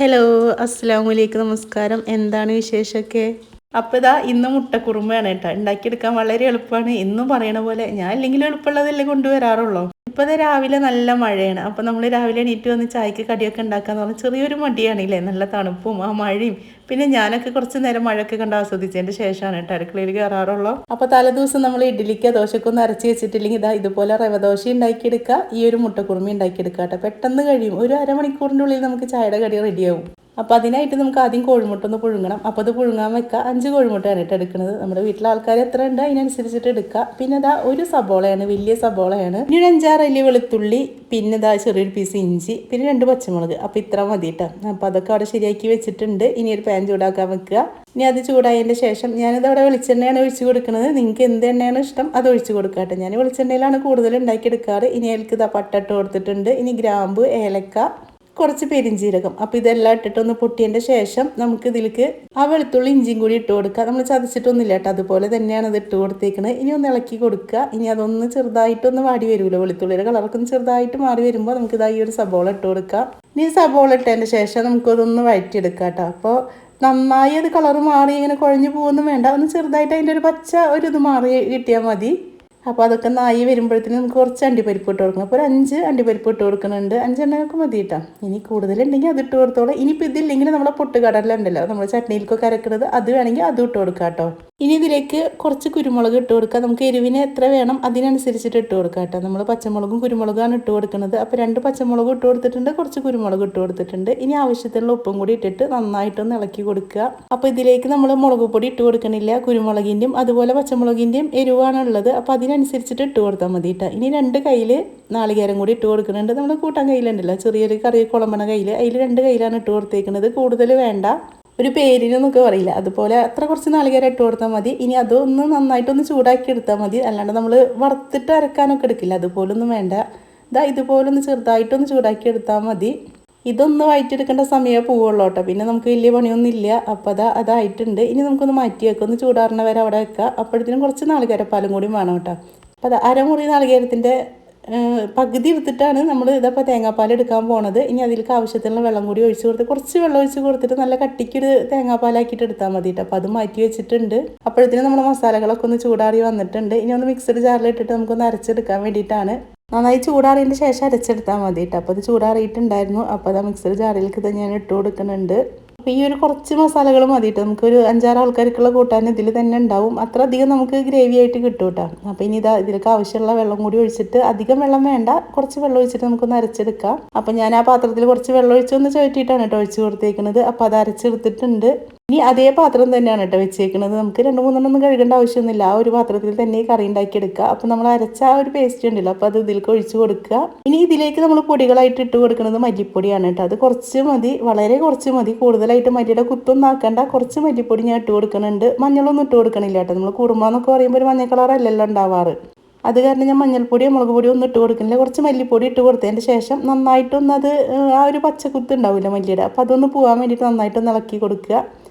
Hello, അസ്സലാമലൈക്കും, നമസ്കാരം. എന്താണ് വിശേഷമൊക്കെ? അപ്പോൾ ഇതാ ഇന്ന് മുട്ടക്കുറുമയാണ് കേട്ടോ. ഉണ്ടാക്കിയെടുക്കാൻ വളരെ എളുപ്പമാണ്. എന്നും പറയണ പോലെ ഞാൻ ഇല്ലെങ്കിലും എളുപ്പമുള്ളതല്ലേ കൊണ്ടുവരാറുള്ളൂ. ഇപ്പോൾ ഇത് രാവിലെ നല്ല മഴയാണ്. അപ്പോൾ നമ്മൾ രാവിലെ എണീറ്റ് വന്ന് ചായക്ക് കടിയൊക്കെ ഉണ്ടാക്കാന്ന് പറഞ്ഞാൽ ചെറിയൊരു മടിയാണില്ലേ. നല്ല തണുപ്പും ആ മഴയും. പിന്നെ ഞാനൊക്കെ കുറച്ച് നേരം മഴയൊക്കെ കണ്ട് ആസ്വദിച്ചതിൻ്റെ ശേഷമാണ് കേട്ടോ അടുക്കളയിൽ കയറാറുള്ളൂ. അപ്പോൾ തലേദിവസം നമ്മൾ ഇഡ്ഡലിക്കോ ദോശക്കൊന്നും അരച്ച് വെച്ചിട്ടില്ലെങ്കിൽ ഇതാ ഇതുപോലെ റവ ദോശ ഉണ്ടാക്കിയെടുക്കുക, ഈ ഒരു മുട്ടക്കുറുമി ഉണ്ടാക്കിയെടുക്കുക കേട്ടോ. പെട്ടെന്ന് കഴിയും. ഒരു അരമണിക്കൂറിൻ്റെ ഉള്ളിൽ നമുക്ക് ചായയുടെ കടി റെഡിയാവും. അപ്പോൾ അതിനായിട്ട് നമുക്ക് ആദ്യം കോഴിമുട്ട ഒന്ന് പുഴുങ്ങണം. അപ്പോൾ അത് പുഴുങ്ങാൻ വെക്കുക. 5 കോഴിമുട്ടയാണ് കേട്ടോ എടുക്കുന്നത്. നമ്മുടെ വീട്ടിലെ ആൾക്കാർ എത്ര ഉണ്ട് അതിനനുസരിച്ചിട്ട് എടുക്കുക. പിന്നെ ഇതാ ഒരു സബോളയാണ്, വലിയ സബോളയാണ്. പിന്നെ ഒരു 5-6 അല്ലി വെളുത്തുള്ളി, പിന്നെ ഇതാ ചെറിയൊരു പീസ് ഇഞ്ചി, പിന്നെ 2 പച്ചമുളക്. അപ്പോൾ ഇത്ര മതി കേട്ടോ. അപ്പോൾ അതൊക്കെ അവിടെ ശരിയാക്കി വെച്ചിട്ടുണ്ട്. ഇനി ഒരു പാൻ ചൂടാക്കാൻ വെക്കുക. ഇനി അത് ചൂടായതിൻ്റെ ശേഷം ഞാനിത് അവിടെ വെളിച്ചെണ്ണയാണ് ഒഴിച്ച് കൊടുക്കുന്നത്. നിങ്ങൾക്ക് എന്ത് എണ്ണയാണ് ഇഷ്ടം അത് ഒഴിച്ച് കൊടുക്കുക കേട്ടോ. ഞാൻ വെളിച്ചെണ്ണയിലാണ് കൂടുതൽ ഉണ്ടാക്കിയെടുക്കാറ്. ഇനി അതിലേക്ക് ഇതാ പട്ടട്ട് കൊടുത്തിട്ടുണ്ട്. ഇനി ഗ്രാമ്പു, ഏലക്ക, കുറച്ച് പെരിഞ്ചീരകം. അപ്പോൾ ഇതെല്ലാം ഇട്ടിട്ടൊന്ന് പൊട്ടിയതിൻ്റെ ശേഷം നമുക്ക് ഇതിലേക്ക് ആ വെളുത്തുള്ളി ഇഞ്ചിയും കൂടി ഇട്ട് കൊടുക്കുക. നമ്മൾ ചതച്ചിട്ടൊന്നുമില്ല കേട്ടോ, അതുപോലെ തന്നെയാണ് അത് ഇട്ട് കൊടുത്തേക്കുന്നത്. ഇനി ഒന്ന് ഇളക്കി കൊടുക്കുക. ഇനി അതൊന്ന് ചെറുതായിട്ടൊന്ന് വാടി വരുമല്ലോ, വെളുത്തുള്ളിയുടെ കളറൊക്കെ ഒന്ന് ചെറുതായിട്ട് മാറി വരുമ്പോൾ നമുക്ക് ഇതാ ഈ ഒരു സബോള ഇട്ട് കൊടുക്കുക. ഇനി സബോള ഇട്ടതിൻ്റെ ശേഷം നമുക്കതൊന്ന് വഴറ്റിയെടുക്കാം കേട്ടോ. അപ്പോൾ നന്നായി അത് കളറ് മാറി ഇങ്ങനെ കുഴഞ്ഞു പോകുന്നു വേണ്ട, ഒന്ന് ചെറുതായിട്ട് അതിൻ്റെ ഒരു പച്ച ഒരു ഇത് മാറി കിട്ടിയാൽ മതി. അപ്പോൾ അതൊക്കെ നായി വരുമ്പോഴത്തേനും നമുക്ക് കുറച്ച് അണ്ടിപ്പരിപ്പ് ഇട്ട് കൊടുക്കണം. അപ്പോൾ ഒരു 5 അണ്ടിപ്പരിപ്പ് ഇട്ട് കൊടുക്കുന്നുണ്ട്. 5 എണ്ണയൊക്കെ മതി കേട്ടോ. ഇനി കൂടുതലുണ്ടെങ്കിൽ അത് ഇട്ട് കൊടുത്തോളൂ. ഇനിയിപ്പോൾ ഇതില്ലെങ്കിൽ നമ്മളെ പൊട്ടുകടല ഉണ്ടല്ലോ, നമ്മൾ ചട്നിയിലൊക്കെ അരക്കുന്നത്, അത് വേണമെങ്കിൽ അതും ഇട്ട് കൊടുക്കാം കേട്ടോ. ഇനി ഇതിലേക്ക് കുറച്ച് കുരുമുളക് ഇട്ട് കൊടുക്കുക. നമുക്ക് എരിവിന് എത്ര വേണം അതിനനുസരിച്ചിട്ട് ഇട്ട് കൊടുക്കാം കേട്ടോ. നമ്മൾ പച്ചമുളകും കുരുമുളകാണ് ഇട്ട് കൊടുക്കുന്നത്. അപ്പോൾ 2 പച്ചമുളകും ഇട്ട് കൊടുത്തിട്ടുണ്ട്, കുറച്ച് കുരുമുളക് ഇട്ട് കൊടുത്തിട്ടുണ്ട്. ഇനി ആവശ്യത്തിനുള്ള ഉപ്പും കൂടി ഇട്ടിട്ട് നന്നായിട്ടൊന്ന് ഇളക്കി കൊടുക്കുക. അപ്പോൾ ഇതിലേക്ക് നമ്മൾ മുളക് പൊടി ഇട്ട് കൊടുക്കണില്ല. കുരുമുളകിൻ്റെയും അതുപോലെ പച്ചമുളകിൻ്റെയും എരിവാണുള്ളത്. അപ്പോൾ അതിനനുസരിച്ചിട്ട് ഇട്ട് കൊടുത്താൽ മതി കേട്ടോ. ഇനി 2 കയ്യിൽ നാളികേരം കൂടി ഇട്ട് കൊടുക്കുന്നുണ്ട്. നമ്മൾ കൂട്ടാൻ കയ്യിലുണ്ടല്ലോ, ചെറിയൊരു കറി കുളമ്പണ കയ്യിൽ, അതിൽ 2 കയ്യിലാണ് ഇട്ട് കൊടുത്തേക്കുന്നത്. കൂടുതൽ വേണ്ട, ഒരു പേരിനൊന്നൊക്കെ പറയില്ല അതുപോലെ അത്ര കുറച്ച് നാളികേരം ഇട്ട് കൊടുത്താൽ മതി. ഇനി അതൊന്ന് നന്നായിട്ടൊന്ന് ചൂടാക്കി എടുത്താൽ മതി. അല്ലാണ്ട് നമ്മൾ വറുത്തിട്ട് അരക്കാനൊക്കെ എടുക്കില്ല, അതുപോലൊന്നും വേണ്ട. ഇതുപോലൊന്ന് ചെറുതായിട്ടൊന്ന് ചൂടാക്കി എടുത്താൽ മതി. ഇതൊന്ന് വഴറ്റിയെടുക്കേണ്ട സമയമേ പോവുള്ളൂ കേട്ടോ. പിന്നെ നമുക്ക് വലിയ പണിയൊന്നും ഇല്ല. അപ്പോൾ അതായിട്ടുണ്ട്. ഇനി നമുക്കൊന്ന് മാറ്റി വെക്കാം, ഒന്ന് ചൂടാറുന്ന വരെ അവിടെ വെക്കുക. അപ്പോഴത്തേനും കുറച്ച് നാളികേരപ്പാലും കൂടി വേണം കേട്ടോ. അപ്പോൾ അരമുറി നാളികേരത്തിൻ്റെ പകുതി എടുത്തിട്ടാണ് നമ്മൾ ഇതപ്പോൾ തേങ്ങാപ്പാൽ എടുക്കാൻ പോണത്. ഇനി അതിലേക്ക് ആവശ്യത്തിനുള്ള വെള്ളം കൂടി ഒഴിച്ച് കൊടുത്ത് കുറച്ച് വെള്ളം ഒഴിച്ച് കൊടുത്തിട്ട് നല്ല കട്ടിക്കൊരു തേങ്ങാപ്പാലാക്കിയിട്ട് എടുത്താൽ മതി കേട്ടോ. അപ്പോൾ അത് മാറ്റി വെച്ചിട്ടുണ്ട്. അപ്പോഴത്തേനും നമ്മുടെ മസാലകളൊക്കെ ഒന്ന് ചൂടാറി വന്നിട്ടുണ്ട്. ഇനി ഒന്ന് മിക്സഡ് ജാറിലിട്ടിട്ട് നമുക്കൊന്ന് അരച്ചെടുക്കാൻ വേണ്ടിയിട്ടാണ്. നന്നായി ചൂടാറിയതിൻ്റെ ശേഷം അരച്ചെടുത്താൽ മതി കേട്ടോ. അപ്പോൾ അത് ചൂടാറിയിട്ടുണ്ടായിരുന്നു. അപ്പോൾ അത് മിക്സഡ് ജാറിലേക്ക് തന്നെ ഞാൻ ഇട്ട് കൊടുക്കുന്നുണ്ട്. അപ്പോൾ ഈ ഒരു കുറച്ച് മസാലകൾ മതിയിട്ട് നമുക്കൊരു 5-6 ആൾക്കാർക്കുള്ള കൂട്ടാൻ ഇതിൽ തന്നെ ഉണ്ടാവും. അത്ര അധികം നമുക്ക് ഗ്രേവി ആയിട്ട് കിട്ടും കേട്ടോ. അപ്പോൾ ഇനി ഇതിലേക്ക് ആവശ്യമുള്ള വെള്ളം കൂടി ഒഴിച്ചിട്ട്, അധികം വെള്ളം വേണ്ട, കുറച്ച് വെള്ളം ഒഴിച്ചിട്ട് നമുക്കൊന്ന് അരച്ചെടുക്കാം. അപ്പോൾ ഞാൻ ആ പാത്രത്തിൽ കുറച്ച് വെള്ളം ഒഴിച്ചൊന്ന് ചുവറ്റിയിട്ടാണ് കേട്ടോ ഒഴിച്ച് കൊടുത്തേക്കുന്നത്. അപ്പോൾ അത് അരച്ചെടുത്തിട്ടുണ്ട്. ഇനി അതേ പാത്രം തന്നെയാണ് കേട്ടോ വെച്ചേക്കുന്നത്. നമുക്ക് 2-3 എണ്ണം കഴുകേണ്ട ആവശ്യമൊന്നുമില്ല. ആ ഒരു പാത്രത്തിൽ തന്നെ കറി ഉണ്ടാക്കിയെടുക്കുക. അപ്പോൾ നമ്മൾ അരച്ച ആ ഒരു പേസ്റ്റ് ഉണ്ടല്ലോ, അപ്പോൾ അത് ഇതിലേക്ക് ഒഴിച്ച് കൊടുക്കുക. ഇനി ഇതിലേക്ക് നമ്മൾ പൊടികളായിട്ട് ഇട്ട് കൊടുക്കുന്നത് മല്ലിപ്പൊടിയാണ് കേട്ടോ. അത് കുറച്ച് മതി, വളരെ കുറച്ച് മതി. കൂടുതലായിട്ട് മല്ലിയുടെ കുത്തൊന്നും ആക്കണ്ട. കുറച്ച് മല്ലിപ്പൊടി ഞാൻ ഇട്ട് കൊടുക്കുന്നുണ്ട്. മഞ്ഞളൊന്നും ഇട്ട് കൊടുക്കണില്ല കേട്ടോ. നമ്മൾ കുറുമാന്നൊക്കെ പറയുമ്പോൾ ഒരു മഞ്ഞ കളറല്ലല്ലോ ഉണ്ടാവാറ്. അത് കാരണം ഞാൻ മഞ്ഞൾപ്പൊടിയോ മുളക് പൊടിയോ ഒന്നും ഇട്ട് കൊടുക്കുന്നില്ല. കുറച്ച് മല്ലിപ്പൊടി ഇട്ട് കൊടുത്തതിൻ്റെ ശേഷം നന്നായിട്ടൊന്നത് ആ ഒരു പച്ചക്കുത്ത് ഉണ്ടാവില്ല മല്ലിയുടെ, അപ്പോൾ അതൊന്ന് പോകാൻ വേണ്ടിയിട്ട് നന്നായിട്ടൊന്ന് ഇളക്കി കൊടുക്കുക.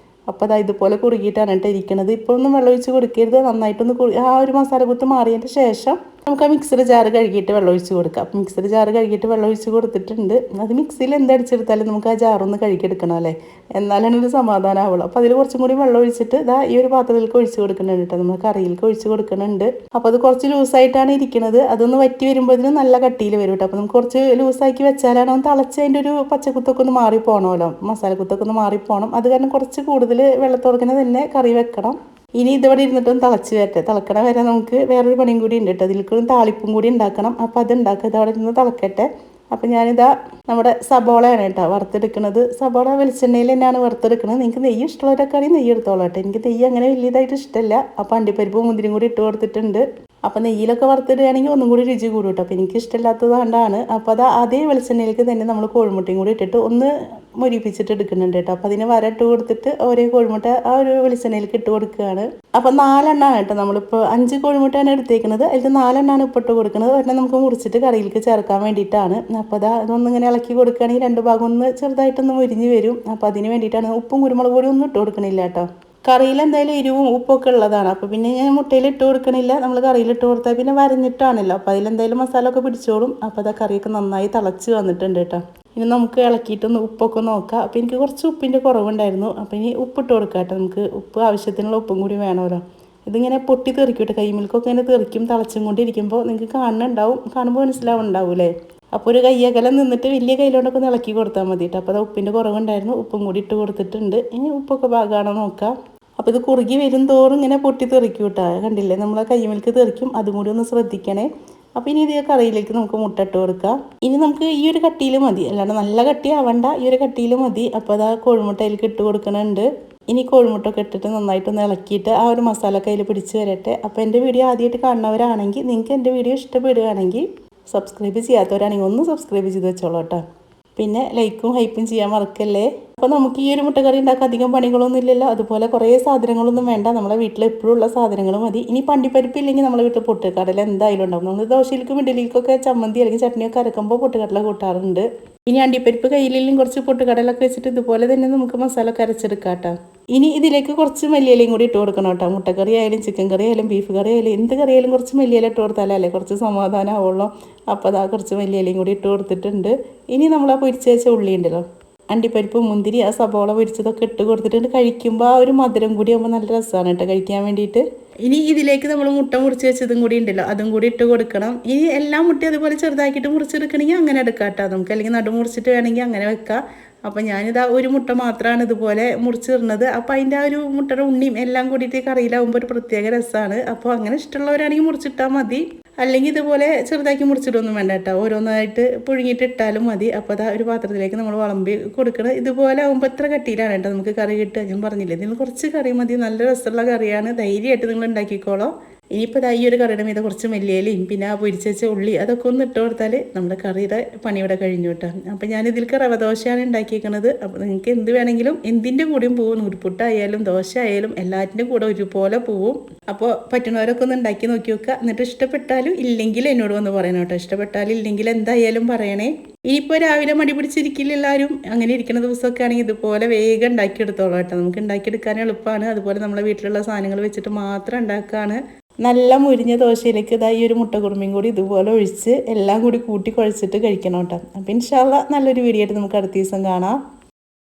അപ്പോൾ ഇതുപോലെ കുറുകിയിട്ടാണ് കേട്ടോ ഇരിക്കുന്നത്. ഇപ്പോൾ ഒന്നും വെള്ളം ഒഴിച്ച് കൊടുക്കരുത്. നന്നായിട്ടൊന്ന് ആ ഒരു മസാല കുത്ത് മാറിയതിൻ്റെ ശേഷം നമുക്ക് ആ മിക്സഡ് ജാറ് കഴുകിയിട്ട് വെള്ളം ഒഴിച്ച് കൊടുക്കാം. അപ്പോൾ മിക്സഡ് ജാറ് കഴുകിയിട്ട് വെള്ളം ഒഴിച്ച് കൊടുത്തിട്ടുണ്ട്. അത് മിക്സിയിൽ എന്തടിച്ചെടുത്താലും നമുക്ക് ആ ജാറൊന്ന് കഴുകിയെടുക്കണം അല്ലേ, എന്നാലാണ് ഒരു സമാധാനം ആവുള്ളൂ. അപ്പോൾ അതിൽ കുറച്ചും കൂടി വെള്ളം ഒഴിച്ചിട്ട് ഈ ഒരു പാത്രത്തിലേക്ക് ഒഴിച്ച് കൊടുക്കുന്നുണ്ട് കേട്ടോ. നമ്മൾ കറിയിലേക്ക് ഒഴിച്ച് കൊടുക്കുന്നുണ്ട്. അപ്പോൾ അത് കുറച്ച് ലൂസായിട്ടാണ് ഇരിക്കുന്നത്. അതൊന്ന് വറ്റി വരുമ്പോഴത്തേനും നല്ല കട്ടിയിൽ വരും കേട്ടോ. അപ്പോൾ നമുക്ക് കുറച്ച് ലൂസാക്കി വെച്ചാലാണ് ഒന്ന് തിളച്ച് അതിൻ്റെ ഒരു പച്ചക്കുത്തൊക്കെ ഒന്ന് മാറിപ്പോണമല്ലോ, മസാലക്കുത്തൊക്കെ ഒന്ന് മാറിപ്പോണം. അത് കാരണം കുറച്ച് കൂടുതൽ വെള്ളത്തോടക്കനെ തന്നെ കറി വെക്കണം. ഇനി ഇതിവിടെ ഇരുന്നിട്ടൊന്ന് തിളച്ച് വരട്ടെ. തിളക്കണ വരെ നമുക്ക് വേറൊരു പണിയും കൂടി ഉണ്ട് കേട്ടോ. ഇതിലേക്കൊരു താളിപ്പും കൂടി ഉണ്ടാക്കണം. അപ്പോൾ അത് ഉണ്ടാക്കുക. ഇതവിടെ ഇരുന്ന് തിളക്കട്ടെ. അപ്പോൾ ഞാനിതാ നമ്മുടെ സബോളയാണ് കേട്ടോ വറുത്തെടുക്കുന്നത്. സബോള വെളിച്ചെണ്ണയിൽ തന്നെയാണ് വറുത്തെടുക്കുന്നത്. നിങ്ങൾക്ക് നെയ്യ് ഇഷ്ടമുള്ളവരൊക്കെ അറിയാം നെയ്യ് എടുത്തോളൂ കേട്ടോ. എനിക്ക് നെയ്യ് അങ്ങനെ വലിയതായിട്ട് ഇഷ്ടമല്ല. അപ്പോൾ അണ്ടിപ്പരിപ്പും മുന്തിരിയും കൂടി ഇട്ട് കൊടുത്തിട്ടുണ്ട്. അപ്പോൾ നെയ്യിലൊക്കെ വറുത്തിടുകയാണെങ്കിൽ ഒന്നും കൂടി രുചി കൂടും കേട്ടോ. അപ്പോൾ എനിക്ക് ഇഷ്ടമില്ലാത്തത് കൊണ്ടാണ്. അപ്പോൾ അതേ വെളിച്ചെണ്ണയിലേക്ക് തന്നെ നമ്മൾ കോഴിമുട്ടയും കൂടി ഇട്ടിട്ട് ഒന്ന് മൊരിപ്പിച്ചിട്ട് എടുക്കുന്നുണ്ട് കേട്ടോ. അപ്പോൾ അതിന് വരട്ട് കൊടുത്തിട്ട് ഓരോ കോഴിമുട്ട ആ ഒരു വെളിച്ചെണ്ണയിലേക്ക് ഇട്ട് കൊടുക്കുകയാണ്. അപ്പോൾ 4 എണ്ണമാണ് കേട്ടോ. നമ്മളിപ്പോൾ 5 കോഴിമുട്ടയാണ് എടുത്തേക്കുന്നത്. അതിൽ 4 എണ്ണമാണ് ഇപ്പോൾ ഇട്ട് കൊടുക്കുന്നത്. ഒരെണ്ണം നമുക്ക് മുറിച്ചിട്ട് കറിയിലേക്ക് ചേർക്കാൻ വേണ്ടിയിട്ടാണ്. അപ്പോൾ അതൊന്നിങ്ങനെ ഇളക്കി കൊടുക്കുകയാണെങ്കിൽ 2 ഭാഗം ഒന്ന് ചെറുതായിട്ടൊന്ന് മുരിഞ്ഞ് വരും. അപ്പോൾ അതിന് വേണ്ടിയിട്ടാണ്. ഉപ്പും കുരുമുളക് പൊടിയും ഒന്നും ഇട്ട് കൊടുക്കണില്ല കേട്ടോ. കറിയിൽ എന്തായാലും എരിവും ഉപ്പൊക്കെ ഉള്ളതാണ്. അപ്പോൾ പിന്നെ ഞാൻ മുട്ടയിൽ ഇട്ട് കൊടുക്കണില്ല. നമ്മൾ കറിയിൽ ഇട്ട് കൊടുത്താൽ പിന്നെ വരഞ്ഞിട്ടാണല്ലോ, അപ്പോൾ അതിലെന്തായാലും മസാല ഒക്കെ പിടിച്ചോളും. അപ്പോൾ കറിയൊക്കെ നന്നായി തിളച്ച് വന്നിട്ടുണ്ട് കേട്ടോ. ഇനി നമുക്ക് ഇളക്കിയിട്ടൊന്ന് ഉപ്പൊക്കെ നോക്കാം. അപ്പോൾ എനിക്ക് കുറച്ച് ഉപ്പിൻ്റെ കുറവുണ്ടായിരുന്നു. അപ്പോൾ ഇനി ഉപ്പിട്ട് കൊടുക്കാം കേട്ടോ. നമുക്ക് ഉപ്പ് ആവശ്യത്തിനുള്ള ഉപ്പും കൂടി വേണമല്ലോ. ഇതിങ്ങനെ പൊട്ടി തെറിക്കും കൈമിൽക്കൊക്കെ ഇങ്ങനെ തെറിക്കും തിളച്ചും കൊണ്ടിരിക്കുമ്പോൾ നിങ്ങൾക്ക് കാണുന്നുണ്ടാവും, കാണുമ്പോൾ മനസ്സിലാവുന്നുണ്ടാവൂലേ. അപ്പോൾ ഒരു കയ്യകലം നിന്നിട്ട് വലിയ കയ്യിലോട്ടൊക്കെ ഇളക്കി കൊടുത്താൽ മതി കേട്ടോ. അപ്പോൾ അത് ഉപ്പിൻ്റെ കുറവുണ്ടായിരുന്നു, ഉപ്പും കൂടി ഇട്ട് കൊടുത്തിട്ടുണ്ട്. ഇനി ഉപ്പൊക്കെ പാകമാണോ നോക്കാം. അപ്പോൾ ഇത് കുറുകി വരും തോറും ഇങ്ങനെ പൊട്ടി തെറിക്കും കേട്ടോ. കണ്ടില്ലേ, നമ്മളെ കൈമിൽക്ക് തെറിക്കും, അതും കൂടി ഒന്ന് ശ്രദ്ധിക്കണേ. അപ്പോൾ ഇനി ഇത് കറിയിലേക്ക് നമുക്ക് മുട്ട ഇട്ട് കൊടുക്കാം. ഇനി നമുക്ക് ഈ ഒരു കട്ടിയിൽ മതി, അല്ലാണ്ട് നല്ല കട്ടി ആവണ്ട, ഈ ഒരു കട്ടിയിൽ മതി. അപ്പോൾ അതാ കോഴിമുട്ട അതിലേക്ക് ഇട്ട് കൊടുക്കണുണ്ട്. ഇനി കോഴിമുട്ടൊക്കെ ഇട്ടിട്ട് നന്നായിട്ടൊന്ന് ഇളക്കിയിട്ട് ആ ഒരു മസാല കയ്യിൽ പിടിച്ച് വരട്ടെ. അപ്പോൾ എൻ്റെ വീഡിയോ ആദ്യമായിട്ട് കാണുന്നവരാണെങ്കിൽ, നിങ്ങൾക്ക് എൻ്റെ വീഡിയോ ഇഷ്ടപ്പെടുകയാണെങ്കിൽ, സബ്സ്ക്രൈബ് ചെയ്യാത്തവരാണെങ്കിൽ ഒന്ന് സബ്സ്ക്രൈബ് ചെയ്ത് വെച്ചോളൂ കേട്ടോ. പിന്നെ ലൈക്കും ഹൈപ്പും ചെയ്യാൻ മറക്കല്ലേ. അപ്പോൾ നമുക്ക് ഈ ഒരു മുട്ടക്കറി ഉണ്ടാക്കാൻ അധികം പണികളൊന്നും ഇല്ലല്ലോ. അതുപോലെ കുറേ സാധനങ്ങളൊന്നും വേണ്ട, നമ്മളെ വീട്ടിൽ എപ്പോഴും ഉള്ള സാധനങ്ങൾ മതി. ഇനി പണ്ടിപ്പരിപ്പ് ഇല്ലെങ്കിൽ നമ്മളെ വീട്ടിൽ പൊട്ടുകടല എന്തായാലും ഉണ്ടാവും. നമ്മൾ ദോശയിലേക്കും ഇഡലിക്കൊക്കെ ചമ്മന്തി അല്ലെങ്കിൽ ചട്നിയൊക്കെ അരക്കുമ്പോൾ പൊട്ടുകടല കൂട്ടാറുണ്ട്. ഇനി അണ്ടിപ്പരിപ്പ് കയ്യിലെങ്കിലും കുറച്ച് പൊട്ടുകടലൊക്കെ വെച്ചിട്ട് ഇതുപോലെ തന്നെ നമുക്ക് മസാല ഒക്കെ അരച്ചെടുക്കാം കേട്ടോ. ഇനി ഇതിലേക്ക് കുറച്ച് മല്ലിയിലയും കൂടി ഇട്ട് കൊടുക്കണം കേട്ടോ. മുട്ടക്കറി ആയാലും ചിക്കൻ കറി ആയാലും ബീഫ് കറി ആയാലും എന്ത് കറി ആയാലും കുറച്ച് മല്ലിയില ഇട്ട് കൊടുത്താലല്ലേ കുറച്ച് സമാധാനം ആവുള്ളൂ. അപ്പോൾ അതാ കുറച്ച് മല്ലിയിലയും കൂടി ഇട്ട് കൊടുത്തിട്ടുണ്ട്. ഇനി നമ്മൾ ആ പൊരിച്ച് വെച്ച ഉള്ളി ഉണ്ടല്ലോ, അണ്ടിപ്പരിപ്പ് മുന്തിരി ആ സബോള പൊരിച്ചതൊക്കെ ഇട്ട് കൊടുത്തിട്ടുണ്ട്. കഴിക്കുമ്പോൾ ആ ഒരു മധുരം കൂടി ആകുമ്പോൾ നല്ല രസമാണ് കേട്ടോ കഴിക്കാൻ വേണ്ടിയിട്ട്. ഇനി ഇതിലേക്ക് നമ്മൾ മുട്ട മുറിച്ച് വെച്ചതും കൂടി ഉണ്ടല്ലോ, അതും കൂടി ഇട്ട് കൊടുക്കണം. ഇനി എല്ലാ മുട്ടയും അതുപോലെ ചെറുതാക്കിയിട്ട് മുറിച്ചെടുക്കണമെങ്കിൽ അങ്ങനെ എടുക്കാം കേട്ടോ നമുക്ക്, അല്ലെങ്കിൽ നടു മുറിച്ചിട്ട് വേണമെങ്കിൽ അങ്ങനെ വെക്കാം. അപ്പോൾ ഞാനിതാ ഒരു മുട്ട മാത്രമാണ് ഇതുപോലെ മുറിച്ചിടുന്നത്. അപ്പോൾ അതിൻ്റെ ആ ഒരു മുട്ടയുടെ ഉണ്ണിയും എല്ലാം കൂടിയിട്ട് കറിയിലാവുമ്പോൾ ഒരു പ്രത്യേക രസമാണ്. അപ്പോൾ അങ്ങനെ ഇഷ്ടമുള്ളവരാണെങ്കിൽ മുറിച്ചിട്ടാൽ മതി, അല്ലെങ്കിൽ ഇതുപോലെ ചെറുതാക്കി മുറിച്ചിട്ടൊന്നും വേണ്ട കേട്ടോ. ഓരോന്നായിട്ട് പുഴുങ്ങിയിട്ട് ഇട്ടാലും മതി. അപ്പോൾ അതാ ഒരു പാത്രത്തിലേക്ക് നമ്മൾ വിളമ്പി കൊടുക്കണം. ഇതുപോലെ ആകുമ്പോൾ എത്ര കട്ടിയിലാണ് കേട്ടോ നമുക്ക് കറി കിട്ടുക. ഞാൻ പറഞ്ഞില്ലേ, ഇതിന് കുറച്ച് കറി മതി, നല്ല രസമുള്ള കറിയാണ്, ധൈര്യമായിട്ട് നിങ്ങൾ ഉണ്ടാക്കിക്കോളോ. ഇനിയിപ്പോൾ ഈ ഒരു കറിയുടെ മീതെ കുറച്ച് മല്ലിയിലയും പിന്നെ ആ പൊരിച്ച് വെച്ച ഉള്ളി അതൊക്കെ ഒന്ന് ഇട്ട് കൊടുത്താൽ നമ്മുടെ കറിയുടെ പണിയുടെ കഴിഞ്ഞു കേട്ടോ. അപ്പോൾ ഞാനിതിലേക്ക് റവ ദോശയാണ് ഉണ്ടാക്കിയിരിക്കുന്നത്. അപ്പോൾ നിങ്ങൾക്ക് എന്ത് വേണമെങ്കിലും എന്തിൻ്റെ കൂടെയും പോവും, നൂൽപ്പുട്ടായാലും ദോശ ആയാലും എല്ലാറ്റിൻ്റെ കൂടെ ഒരുപോലെ പോവും. അപ്പോൾ പറ്റുന്നവരൊക്കെ ഒന്ന് ഉണ്ടാക്കി നോക്കി വെക്കുക. എന്നിട്ട് ഇഷ്ടപ്പെട്ടാലും ഇല്ലെങ്കിൽ എന്നോട് വന്ന് പറയണം കേട്ടോ. ഇഷ്ടപ്പെട്ടാലും ഇല്ലെങ്കിൽ എന്തായാലും പറയണേ. ഇനിയിപ്പോൾ രാവിലെ മടി പിടിച്ചിരിക്കില്ല എല്ലാവരും, അങ്ങനെ ഇരിക്കുന്ന ദിവസമൊക്കെ ആണെങ്കിൽ ഇതുപോലെ വേഗം ഉണ്ടാക്കിയെടുത്തോളാം കേട്ടോ. നമുക്ക് ഉണ്ടാക്കിയെടുക്കാൻ എളുപ്പമാണ്. അതുപോലെ നമ്മളെ വീട്ടിലുള്ള സാധനങ്ങൾ വെച്ചിട്ട് മാത്രം ഉണ്ടാക്കുകയാണ്. നല്ല മുരിഞ്ഞ ദോശയിലേക്ക് ഈ ഒരു മുട്ട കുറുമയും കൂടി ഇതുപോലെ ഒഴിച്ച് എല്ലാം കൂടി കൂട്ടി കുഴച്ചിട്ട് കഴിക്കണം കേട്ടോ. അപ്പോൾ ഇൻഷാ അല്ലാഹ് നല്ലൊരു വീഡിയോ ആയിട്ട് നമുക്ക് അടുത്ത ദിവസം കാണാം.